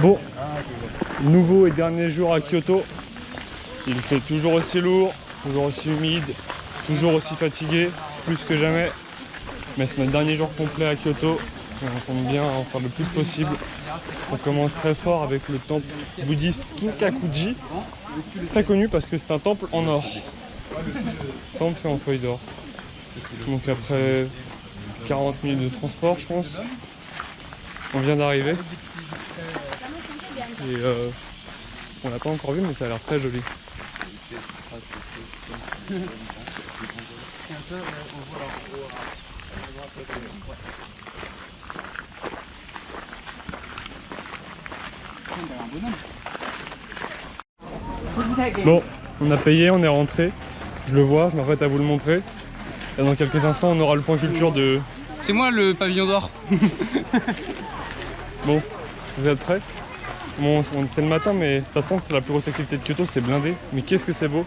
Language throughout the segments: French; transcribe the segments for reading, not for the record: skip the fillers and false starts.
Bon, nouveau et dernier jour à Kyoto. Il fait toujours aussi lourd, toujours aussi humide, toujours aussi fatigué, plus que jamais. Mais c'est notre dernier jour complet à Kyoto. Et on compte bien en faire le plus possible. On commence très fort avec le temple bouddhiste Kinkakuji. Très connu parce que c'est un temple en or. Temple fait en feuille d'or. Donc après 40 minutes de transport, je pense, on vient d'arriver. Et on l'a pas encore vu, mais ça a l'air très joli. Bon, on a payé, on est rentré. Je le vois, je m'apprête à vous le montrer. Et dans quelques instants, on aura le point culture de... C'est moi le pavillon d'or. Bon, vous êtes prêts? Bon, c'est le matin, mais ça sent que c'est la plus grosse activité de Kyoto, c'est blindé. Mais qu'est-ce que c'est beau!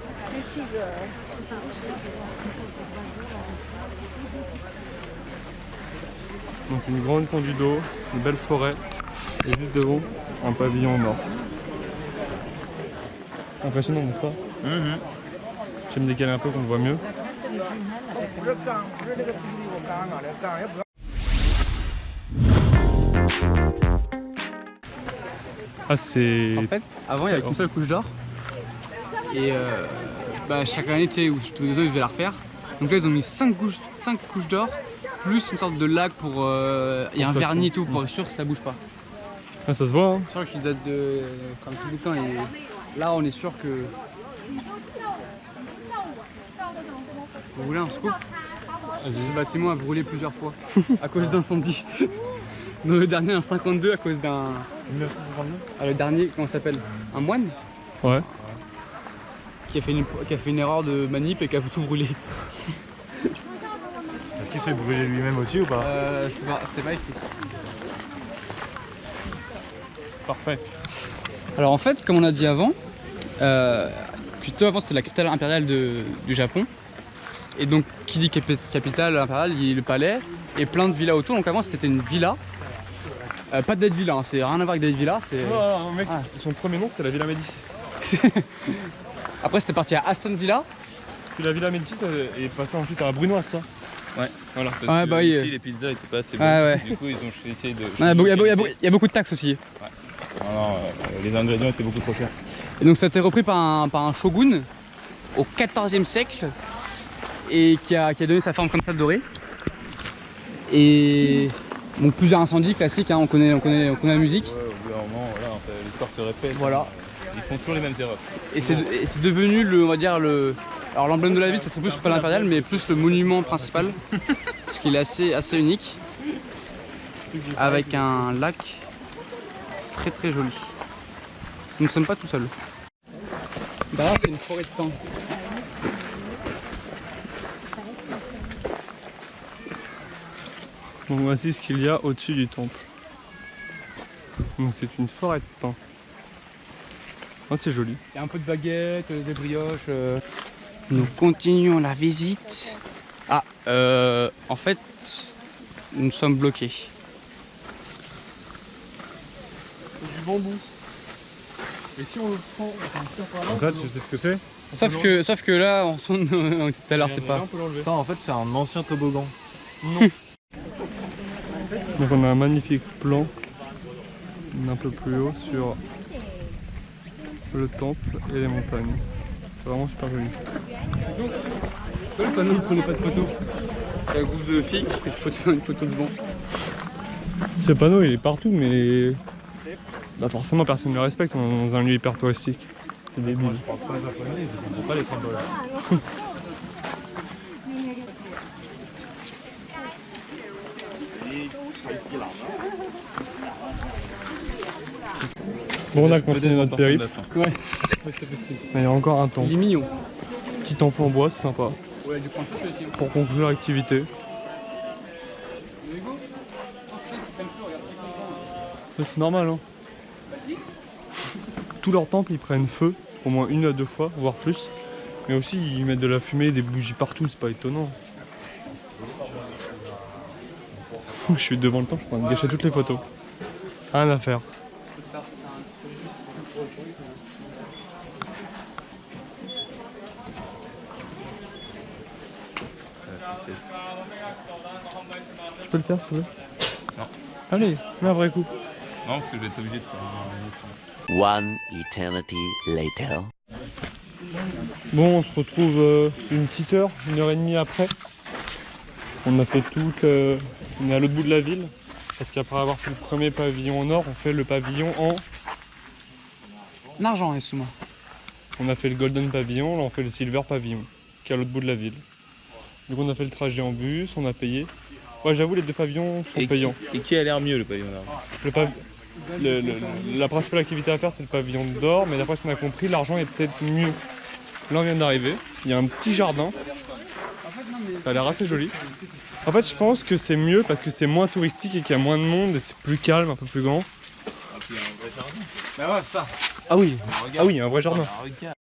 Donc une grande étendue d'eau, une belle forêt, et juste devant, un pavillon en or. Impressionnant, n'est-ce pas? Je vais me décaler un peu qu'on le voit mieux. Ah, c'est... En fait, avant il y avait qu'une seule couche d'or. Et chaque année, tu sais, tous les ans ils devaient la refaire. Donc là ils ont mis 5 couches d'or, plus une sorte de lac pour... il y a un vernis et tout pour être sûr que ça bouge pas. Ah, ça se voit, hein. C'est sûr qu'il date de... comme tout le temps. Et là on est sûr que... Vous voulez un scoop? Le bâtiment a brûlé plusieurs fois à cause d'incendie. Dans le dernier en 52 à cause d'un... 1952. Ah, le dernier, comment ça s'appelle? Un moine? Ouais. Qui a fait une erreur de manip et qui a tout brûlé. Est-ce qu'il s'est brûlé lui-même aussi ou pas? C'était pas écrit. Parfait. Alors en fait, comme on a dit avant, Kyoto avant c'était la capitale impériale du Japon. Et donc qui dit capitale impériale, il y a le palais et plein de villas autour. Donc avant c'était une villa. Pas Dead Villa, hein, c'est rien à voir avec Dead Villa. Oh, mec, son premier nom c'était la Villa Médicis. Après c'était parti à Aston Villa. Puis la Villa Médicis est passée ensuite à Brunoise, ça. Ouais, voilà. Parce Ouais, que bah oui. ici, les pizzas étaient pas assez bonnes. Ah, ouais. Du coup, ils ont essayé de. Il y a beaucoup de taxes aussi. Ouais. Non, les ingrédients étaient beaucoup trop chers. Et donc ça a été repris par un shogun au XIVe siècle et qui a donné sa forme comme ça dorée. Et donc plusieurs incendies classiques, hein, on connaît la musique. Ouais, au bout d'un moment, voilà, l'histoire se répète. Voilà. Ils font toujours les mêmes erreurs. Et c'est devenu on va dire alors l'emblème de la ville, ça serait plus le palais impérial, mais plus le monument principal, parce qu'il est assez unique, avec un lac très très joli. Nous ne sommes pas tout seuls. Derrière c'est une forêt de pins. Donc voici ce qu'il y a au-dessus du temple. Donc c'est une forêt de pins. Oh, c'est joli. Il y a un peu de baguettes, des brioches. Nous continuons la visite. Ah, en fait, nous sommes bloqués. C'est du bambou. Et si on le prend, on tire par là. Ça, tu sais ce que c'est? Sauf que là, on tourne tout à l'heure, c'est pas. Ça, en fait, c'est un ancien toboggan. Non. Donc on a un magnifique plan un peu plus haut sur le temple et les montagnes. C'est vraiment super joli. Le panneau ne prenait pas de photo. Il y a un groupe de filles qui ont pris une photo devant. Ce panneau il est partout, mais bah forcément personne ne le respecte dans un lieu hyper touristique. C'est débile. Moi, je parle pas japonais, je comprends pas les 30 $. Bon, on a continué notre périple. Ouais, c'est possible. Il y a encore un temple. Il est mignon. Petit temple en bois, c'est sympa. Ouais, du point de vue aussi. Pour conclure l'activité. C'est normal, hein. Tous leurs temples ils prennent feu au moins 1 à 2 fois, voire plus. Mais aussi ils mettent de la fumée, des bougies partout, c'est pas étonnant. Je suis devant le temps, je pourrais me gâcher toutes les photos. Rien à faire. peux le faire s'il te plaît? Non. Allez, mets un vrai coup. Non, parce que je vais être obligé de faire un autre. One eternity later. Bon, on se retrouve une petite heure, 1h30 après. On a fait on est à l'autre bout de la ville. Parce qu'après avoir fait le premier pavillon en or, on fait le pavillon en... Argent, excuse-moi. On a fait le Golden Pavillon, là on fait le Silver Pavillon, qui est à l'autre bout de la ville. Donc on a fait le trajet en bus, on a payé. Ouais, j'avoue, les deux pavillons sont payants. Et qui a l'air mieux, le pavillon d'argent? La principale activité à faire, c'est le pavillon d'or, mais d'après ce qu'on a compris, l'argent est peut-être mieux. Là, on vient d'arriver. Il y a un petit jardin. Ça a l'air assez joli. En fait, je pense que c'est mieux parce que c'est moins touristique et qu'il y a moins de monde et c'est plus calme, un peu plus grand. Ah, puis il y a un vrai jardin. Bah ouais, ça. Ah oui, Regarde. ah oui, un vrai jardin. Regarde.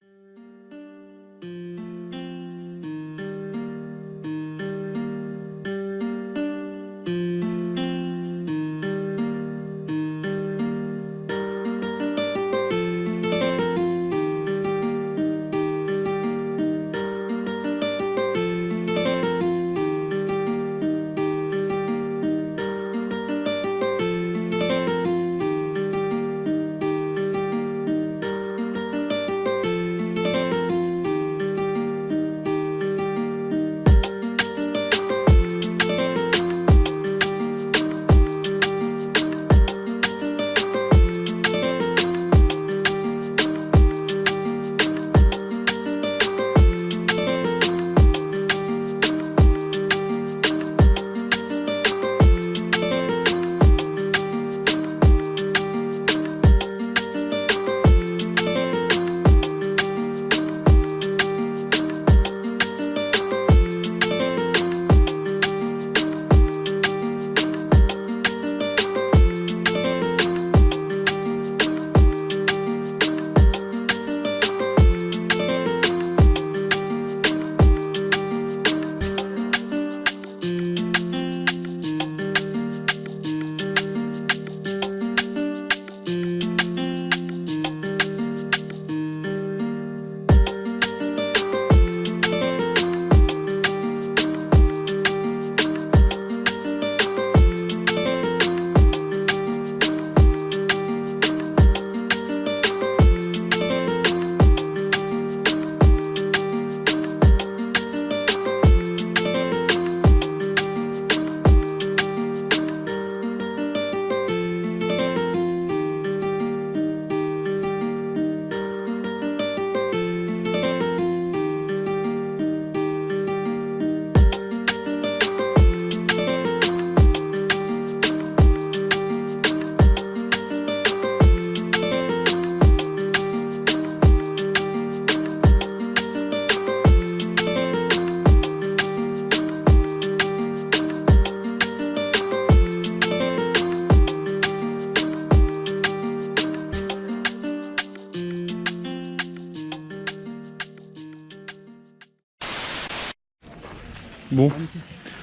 Bon,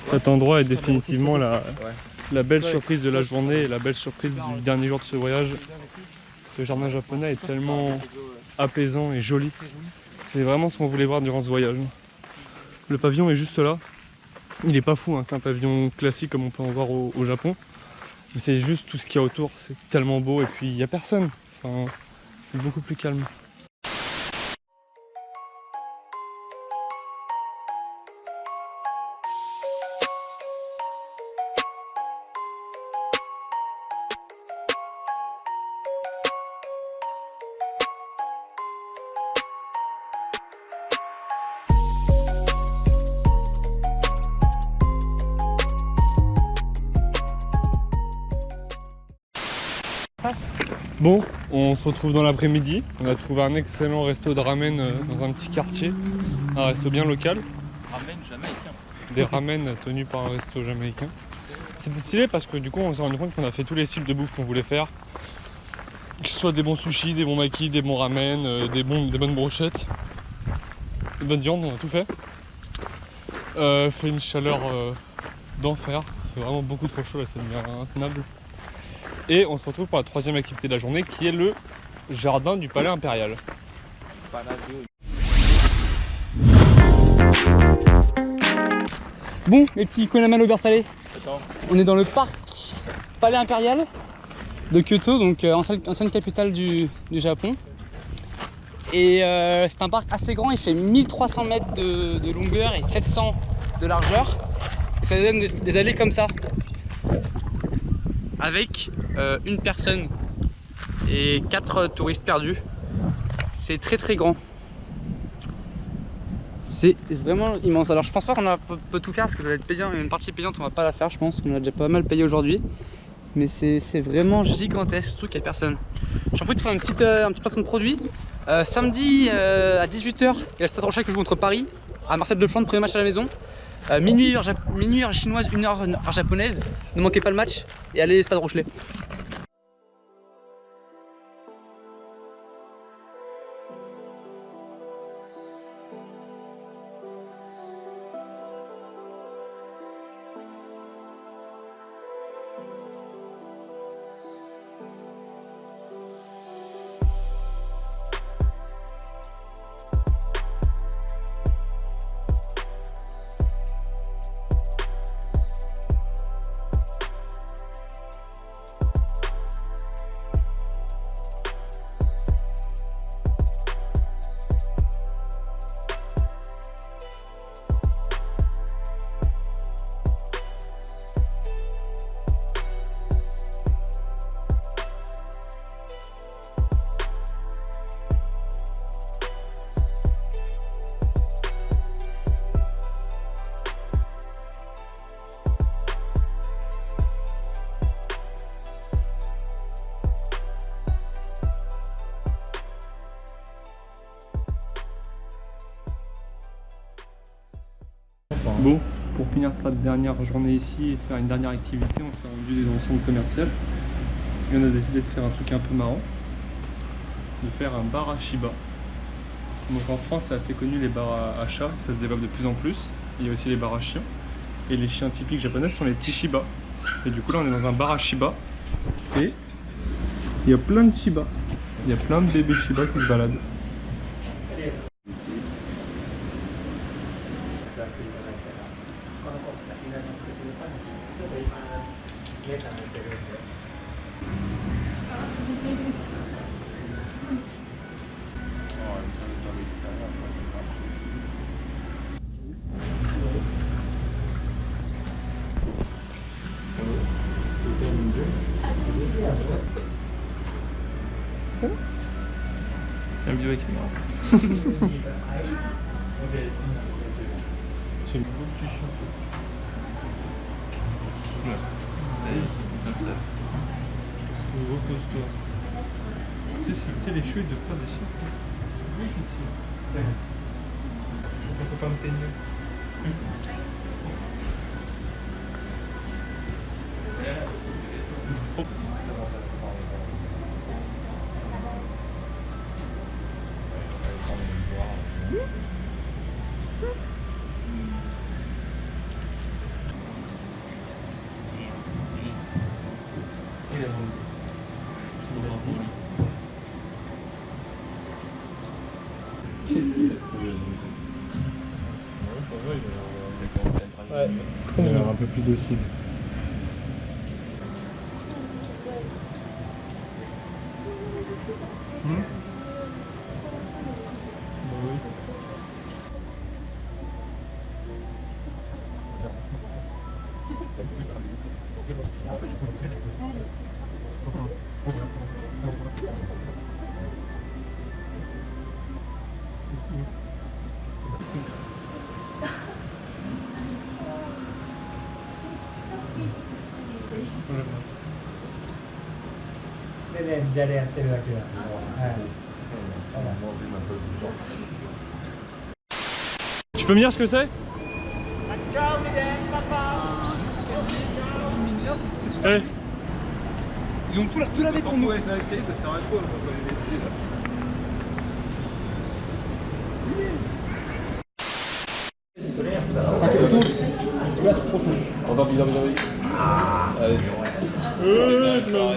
cet endroit est définitivement la belle surprise de la journée et la belle surprise du dernier jour de ce voyage. Ce jardin japonais est tellement apaisant et joli. C'est vraiment ce qu'on voulait voir durant ce voyage. Le pavillon est juste là. Il est pas fou, hein, c'est un pavillon classique comme on peut en voir au Japon. Mais c'est juste tout ce qu'il y a autour, c'est tellement beau et puis il n'y a personne. Enfin, c'est beaucoup plus calme. Bon, on se retrouve dans l'après-midi. On a trouvé un excellent resto de ramen dans un petit quartier. Un resto bien local. Ramen jamaïcain. Des ramen tenus par un resto jamaïcain. C'était stylé parce que du coup on s'est rendu compte qu'on a fait tous les styles de bouffe qu'on voulait faire. Que ce soit des bons sushis, des bons makis, des bons ramen, des bonnes brochettes. Des bonnes viandes, on a tout fait. Fait une chaleur d'enfer. C'est vraiment beaucoup trop chaud là, ça devient intenable. Et on se retrouve pour la troisième activité de la journée qui est le jardin du palais impérial. Bon, les petits konamans au beurre salé. On est dans le parc Palais Impérial de Kyoto, donc ancienne capitale du Japon. Et c'est un parc assez grand, il fait 1300 mètres de longueur et 700 de largeur. Et ça donne des allées comme ça, avec une personne et 4 touristes perdus. C'est très très grand. C'est vraiment immense. Alors je pense pas qu'on peut tout faire parce que ça va être payant. Une partie payante on va pas la faire, je pense. On a déjà pas mal payé aujourd'hui. Mais c'est vraiment gigantesque, ce truc, il n'y a personne. J'en profite pour faire un petit placement de produit. Samedi à 18h, il y a le Stade Rocher que je joue contre Paris, à Marcel de Flandre, premier match à la maison. Minuit heure chinoise, 1h heure japonaise. Ne manquez pas le match et allez au Stade Rochelet. Bon, pour finir cette dernière journée ici et faire une dernière activité, on s'est rendu dans le centre commercial et on a décidé de faire un truc un peu marrant, de faire un bar à Shiba. Donc en France c'est assez connu les bars à chats, ça se développe de plus en plus. Il y a aussi les bars à chiens et les chiens typiques japonais sont les petits Shiba. Et du coup là on est dans un bar à Shiba et il y a plein de Shiba, il y a plein de bébés Shiba qui se baladent. Un vieux caméra. C'est une beau petit chien. Ouais. C'est une grosse costaud. Tu sais, les cheveux de faire des chiens, c'est bien petit. Ouais. On peut pas me peigner. Trop. Qu'est-ce qu'il a fait? Ouais, il a l'air un peu plus docile. Tu peux me dire ce que c'est? Hey. Ils ont tout lavé pour nous. Ouais, c'est un escalier, ça sert à quoi? On va les laisser là. Là c'est trop chaud. Encore bizarre. Allez, non,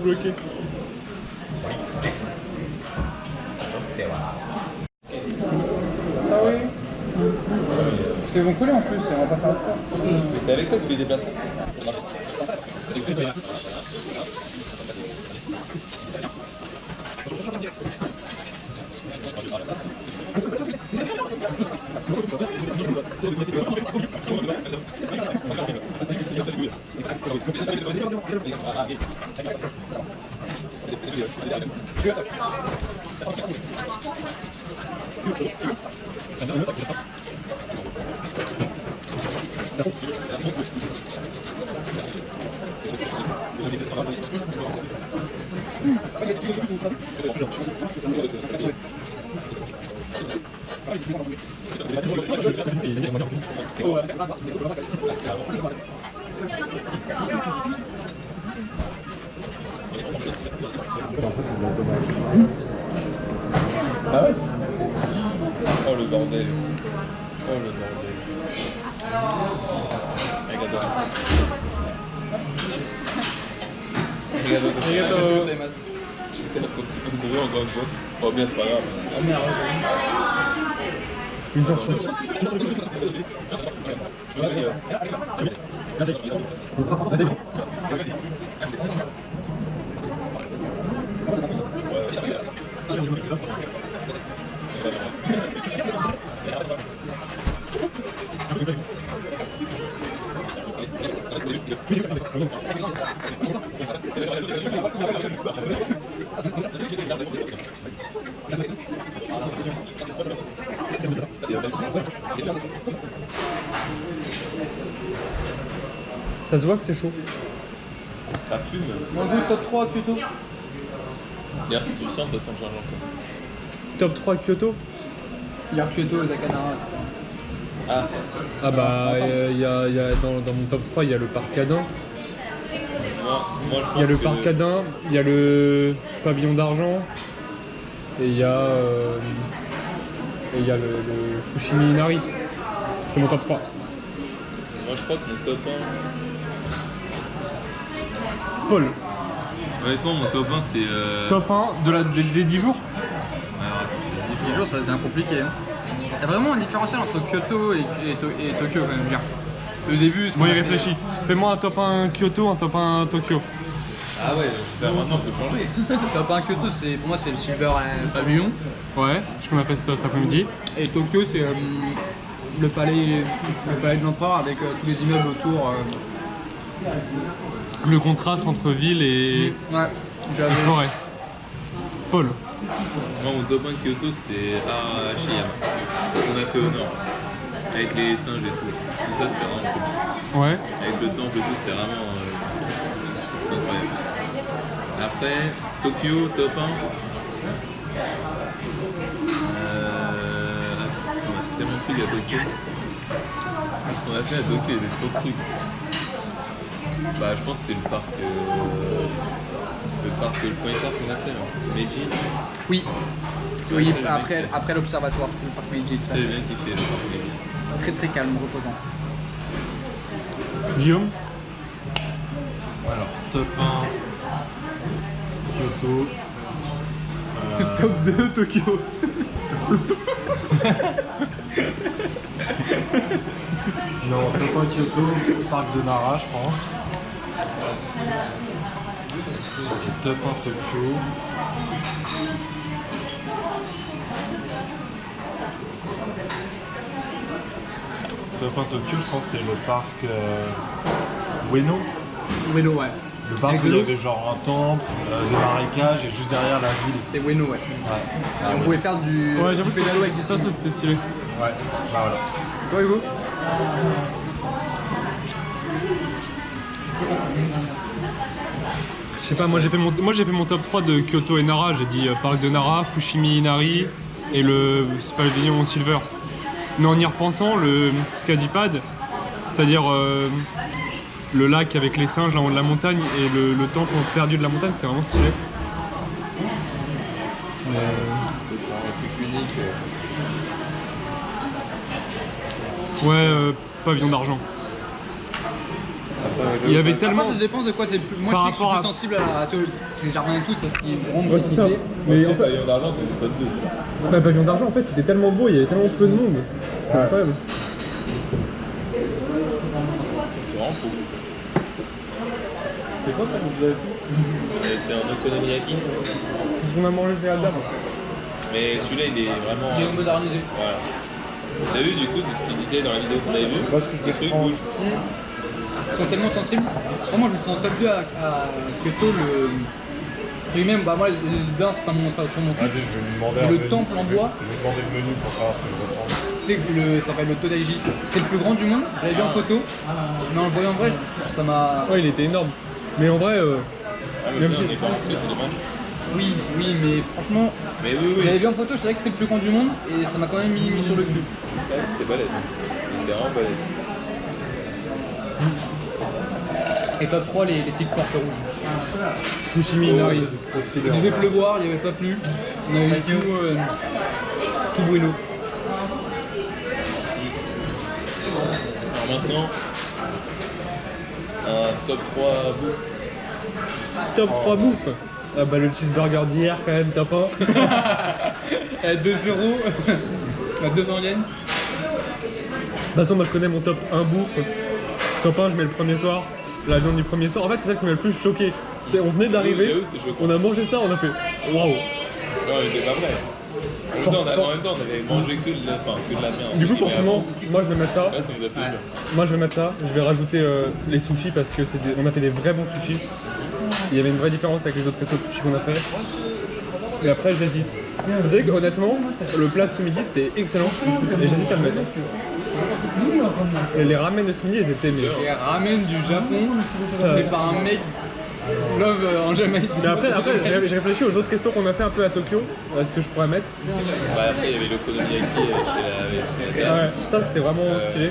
bloqué. Ça oui. Parce qu'ils vont coller en plus, on va pas faire avec ça. mais c'est avec ça que tu les déplaces. Ah ouais. Oh le bordel. Oh le bordel. Regarde. Encore une fois. Oh bien, c'est pas grave. Oh merde. Une portion. Ça se voit que c'est chaud. Ça fume. Mon goût top 3 plutôt. D'ailleurs, si tu sens, ça sent le gingembre. Top 3 Kyoto. Il y a Kyoto et Zakanara. Ah, Ah bah dans mon top 3 il y a le parc Adin, moi je pense il y a le que- parc Adin, il y a le pavillon d'argent et il y a le Fushimi Inari. C'est mon top 3. Moi je crois que mon top Paul, 1. Honnêtement, mon top 1 c'est. top 1 des 10 jours. Les jours ça devient compliqué. Hein. Il y a vraiment un différentiel entre Kyoto et Tokyo quand même. Dire. Le début, Bon, il réfléchit. Fais-moi un top 1 Kyoto, un top 1 Tokyo. Ah ouais, ben maintenant on peut changer. Top 1 Kyoto, pour moi c'est le Silver Pavilion. Ouais, je qu'on a fait ça cet après-midi. Et Tokyo c'est le palais de l'empereur avec tous les immeubles autour. Le contraste entre ville et Ouais, j'avais. forêt. Paul. Moi mon top 1 Kyoto c'était Arashiyama. On a fait au nord. Avec les singes et tout. Tout ça c'était vraiment cool. Ouais. Avec le temple et tout c'était vraiment incroyable. Après, Tokyo, top 1. C'est tellement cool à Tokyo. Ce qu'on a fait à Tokyo, il y avait trop de trucs. Bah je pense que c'était le premier parc qu'on a fait, hein. Meiji. Oui. Ouais, Oui, ça, j'ai bien après l'observatoire, c'est le parc Meiji. J'ai bien kiffé le parc Meiji. Très très calme, reposant. Guillaume. Alors, top 1, Kyoto. Top 2, Tokyo. Non, top 1 Kyoto, parc de Nara, je pense. Et top 1 Tokyo. Top 1 Tokyo, je pense que c'est le parc Ueno. Ueno, ouais. Le parc Avec où il de y l'eau. avait genre un temple, des marécages et juste derrière la ville. C'est Ueno, ouais. Ouais. Et on pouvait faire du J'avoue du pédalo avec des ça c'était stylé. Ouais, bah voilà. Toi, Hugo? Je sais pas, moi j'ai fait mon top 3 de Kyoto et Nara. J'ai dit parc de Nara, Fushimi Inari et le pavillon Silver. Mais en y repensant, le Skadipad, c'est-à-dire le lac avec les singes là en haut de la montagne et le temple perdu de la montagne, c'était vraiment stylé. Mais, C'est un truc unique. ouais, pavillon d'argent. Il y avait tellement. Après, ça dépend de quoi t'es plus. Moi, Par je sais que je suis rapport plus à- sensible à ces jardins et tout, c'est ce qui vraiment me Ouais, c'est ça. plaît. Mais en Aussi, fait, Pavillon d'argent, c'était top 2. pavillon d'argent, en fait, c'était tellement beau, il y avait tellement peu de monde. C'était incroyable. C'est vraiment cool. C'est quoi ça que vous avez fait? C'était un okonomiyaki. C'est ce qu'on a mangé à dame. Mais celui-là, il est vraiment. Il est modernisé. Voilà. T'as vu, du coup, c'est ce qu'il disait dans la vidéo qu'on avait vue. Parce que je Les vais trucs prendre- bougent. Ils sont tellement sensibles. Moi, je mettrais en top 2 à Kyoto le. Lui-même, bah moi, le bain, c'est pas trop mon truc. Vas-y, je vais lui demander Et un le menu. temple en bois. Je vais demander le menu pour savoir si je vais prendre. Tu sais que ça s'appelle le Todaiji. C'est le plus grand du monde. Je l'avais vu en photo. Mais en le voyant en vrai, ça m'a. Ouais, il était énorme. Mais en vrai, Ah, le Même bien, si- on n'est pas rentré, c'est dommage. Oui, mais franchement, Mais oui, je l'avais oui. vu en photo, je savais que c'était le plus grand du monde et ça m'a quand même mis sur le cul. Ouais, c'était balèze. C'était vraiment balèze. Et top 3, les petites portes rouges. Fushimi, Oh, non, oui. il trop stylé. Il devait pleuvoir, il n'y avait pas plu. On avait tout brûlot. Alors maintenant, un top 3 bouffe. Top 3 bouffe. Ah bah le cheeseburger d'hier quand même, t'as pas. 2 euros, 200 yens. De toute façon, moi je connais mon top 1 bouffe. Top 1, je mets le premier soir. La viande du premier soir. En fait, c'est ça qui m'a le plus choqué. On venait d'arriver, Oui, c'est choquant. on a mangé ça, on a fait waouh. Non, mais c'était pas vrai. En même temps, on avait mangé que de la merde. Du coup, Mais forcément, après, moi je vais mettre ça. là, ça nous a fait plaisir. Moi je vais mettre ça. Je vais rajouter les sushis parce que on a fait des vrais bons sushis. Il y avait une vraie différence avec les autres restos de sushis qu'on a fait. Et après, j'hésite. Vous savez qu'honnêtement, le plat de ce midi c'était excellent. Et j'hésite à le mettre. Et les ramen de ce midi, ils étaient mieux. Les ramen du Japon, fait par un mec love en Jamaïque. Mais après j'ai réfléchi aux autres restos qu'on a fait un peu à Tokyo, à ce que je pourrais mettre. Bah, après, il y avait le konomiyaki chez la Ouais, ça c'était vraiment stylé.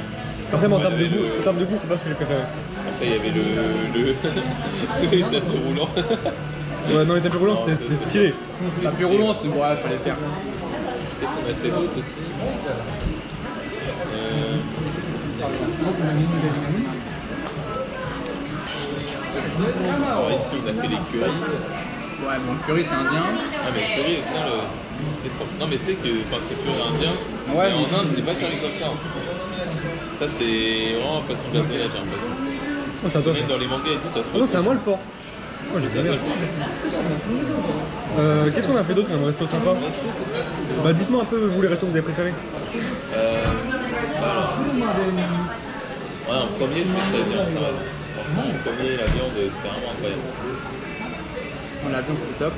Après, mais en termes de goût, c'est pas ce que j'ai préféré. Après, il y avait le tapis roulant. Ouais, non, les tapis roulants c'était stylé. La plus roulant, c'est bon, ouais, fallait faire. Qu'est-ce qu'on a fait d'autre aussi Alors ici, on a fait les currys. Ouais, bon, le curry, c'est indien. Ah, mais le curry, au final, c'était propre. Non, mais tu sais que c'est curry indien. Ouais, mais mais en Inde, c'est pas servi comme ça. Ça, c'est vraiment façon japonaise, j'ai l'impression. Oh, c'est à toi. Même dans les mangas et tout, ça se Oh non, c'est à moi le porc. Oh, j'ai bien. Qu'est-ce qu'on a fait d'autre comme resto sympa? Bah, dites-moi un peu, vous, les restos que vous avez préférés. Ouais, en premier, je fais ça bien, ça va. Franchement, en premier, la viande, c'était vraiment incroyable. On l'a bien, c'était top.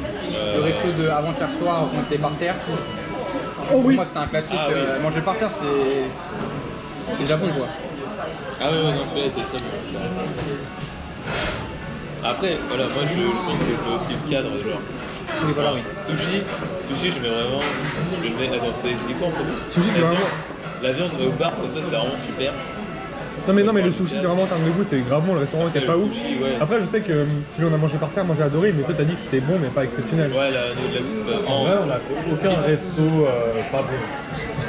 Le resto de avant-hier soir, on était par terre. Oh Pour oui. moi, c'était un classique. Ah oui. Manger par terre, c'est Japon, quoi. Ah ouais, non, celui-là était très bon. ça. Après, voilà, moi je pense que je mets aussi le cadre, genre. Oui, voilà, oui. Sushi, je mets vraiment. Je le mets. Attends, je dis quoi en premier? Sushi, c'est La vraiment. viande- La viande au bar, comme ça, c'était vraiment super. Non, mais le sushi, c'est vraiment en termes de goût, c'est grave bon. Le restaurant était Le pas ouf. sushi, ouais. Après, je sais que celui on a mangé par terre, moi j'ai adoré, mais toi t'as dit que c'était bon, mais pas exceptionnel. Ouais, là, au niveau de la bouffe, c'est pas. En vrai, on a fait aucun resto pas bon.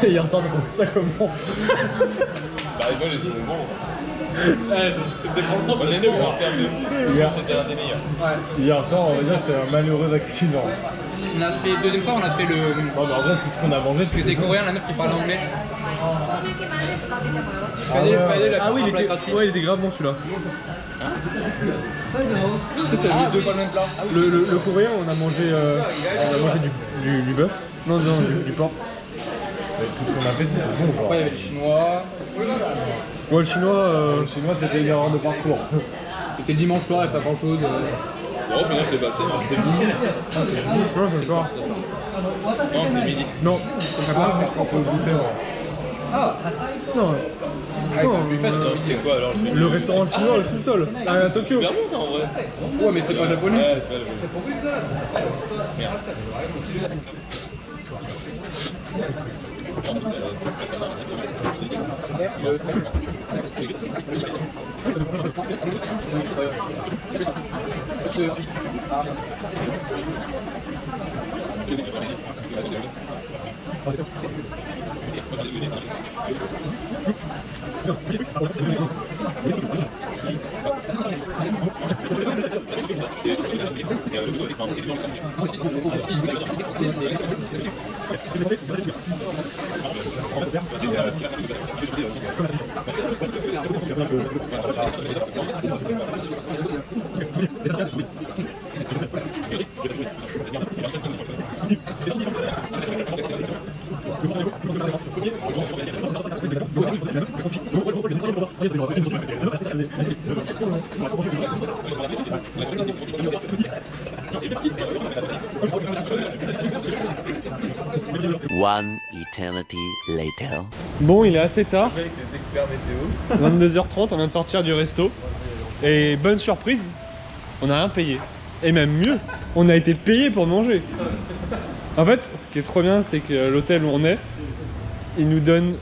Hier soir, t'as trouvé ça comment? Bah, les vols, ils sont bons. C'était franchement pas les deux, en termes de bouffe, c'était un des meilleurs. Hier soir, on va dire c'est un malheureux accident. On a fait, deuxième fois, on a fait le. Bon, bah, en vrai, tout ce qu'on a mangé, C'était coréen, la meuf qui parlait anglais. Ah oui, il était grave bon celui-là. T'as deux fois le même plat. Le coréen, on a mangé du bœuf. Non, du porc. tout ce qu'on a fait, c'était bon. Genre. Après, il y avait le chinois. Ouais, le chinois. Le chinois, c'était une erreur de parcours. C'était le dimanche soir, il n'y avait pas grand chose. Bon, au final, c'est passé, hein. C'était midi. Non, c'est le soir. Non, c'était midi. Non, On peut goûter, ouais. Ah, non. avec un buffet, Non, c'était quoi alors Le restaurant chinois au sous-sol, à Tokyo. super bon ça en vrai. c'était. Ouais, mais c'était pas japonais. Ouais, c'est pas le Merde. One eternity later. Bon, il est assez tard. 22h30, on vient de sortir du resto. Et bonne surprise, on n'a rien payé. Et même mieux, on a été payé pour manger. En fait, ce qui est trop bien, c'est que l'hôtel où on est, il nous donne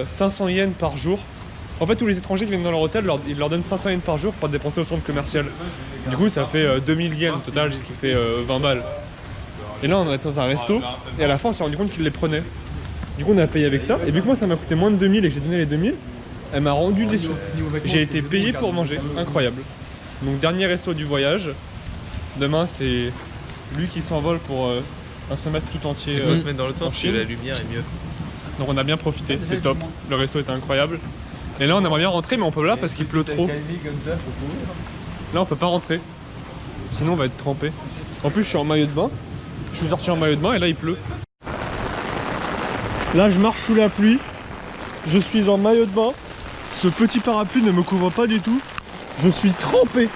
500 yens par jour. En fait, tous les étrangers qui viennent dans leur hôtel, ils leur donnent 500 yens par jour pour dépenser au centre commercial. Du coup, ça fait 2000 yens au total, ce qui fait 20 balles. Et là, on est dans un resto, et à la fin, on s'est rendu compte qu'ils les prenaient. Du coup, on a payé avec ça, et vu que moi, ça m'a coûté moins de 2000 et que j'ai donné les 2000, elle m'a rendu déçu. J'ai été payé pour manger, incroyable. Donc, dernier resto du voyage. Demain, c'est lui qui s'envole pour un semestre tout entier. Il faut se mettre dans l'autre sens en parce que Chine. la lumière est mieux. Donc, on a bien profité, c'était top. Le resto était incroyable. Et là, on aimerait bien rentrer, mais on peut pas parce qu'il pleut trop. Là, on peut pas rentrer. Sinon, on va être trempé. En plus, je suis en maillot de bain. Je suis sorti en maillot de bain et là, il pleut. Là, je marche sous la pluie. Je suis en maillot de bain. Ce petit parapluie ne me couvre pas du tout. Je suis trempé.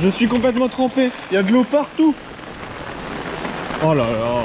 Je suis complètement trempé. Il y a de l'eau partout. Oh là là.